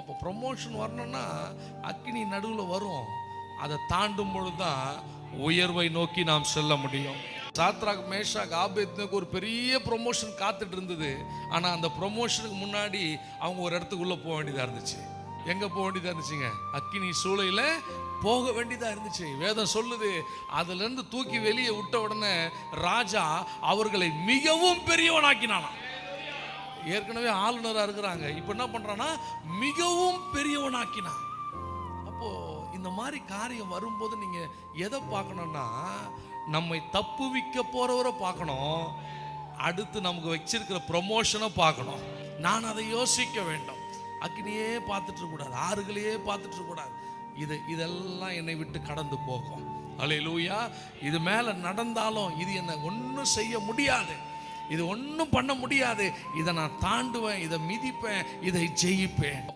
அப்போ ப்ரொமோஷன் வரணும்னா அக்கினி நடுவில் வரும். அதை தாண்டும் பொழுதுதான் உயர்வை நோக்கி நாம் செல்ல முடியும். சாத்ராக் மேஷாக் ஆபேத்நேகோவுக்கு ஒரு பெரிய ப்ரொமோஷன் காத்துட்டு இருந்தது. ஆனால் அந்த ப்ரொமோஷனுக்கு முன்னாடி அவங்க ஒரு இடத்துக்குள்ளே போக வேண்டியதாக இருந்துச்சு. எங்கே போக வேண்டியதாக இருந்துச்சுங்க? அக்கினி சூளையில் போக வேண்டியதாக இருந்துச்சு. வேதம் சொல்லுது, அதுலேருந்து தூக்கி வெளியே விட்ட உடனே ராஜா அவர்களை மிகவும் பெரியவனாக்கினானா. ஏற்கனவே ஆளுநராக இருக்கிறாங்க, இப்போ என்ன பண்ணுறான்னா மிகவும் பெரியவனாக்கினான். அப்போது இந்த மாதிரி காரியம் வரும்போது நீங்கள் எதை பார்க்கணுன்னா, நம்மை தப்புவிக்க போகிறவரை பார்க்கணும், அடுத்து நமக்கு வச்சிருக்கிற ப்ரொமோஷனை பார்க்கணும். நான் அதை யோசிக்க வேண்டும். அக்கினியே பார்த்துட்டு இருக்கக்கூடாது, ஆறுகளையே பார்த்துட்டு இருக்கக்கூடாது. இதெல்லாம் என்னை விட்டு கடந்து போகும். அல்லேலூயா. இது மேலே நடந்தாலும் இது என்னை ஒன்றும் செய்ய முடியாது, இது ஒன்றும் பண்ண முடியாது. இதை நான் தாண்டுவேன், இதை மிதிப்பேன், இதை ஜெயிப்பேன்.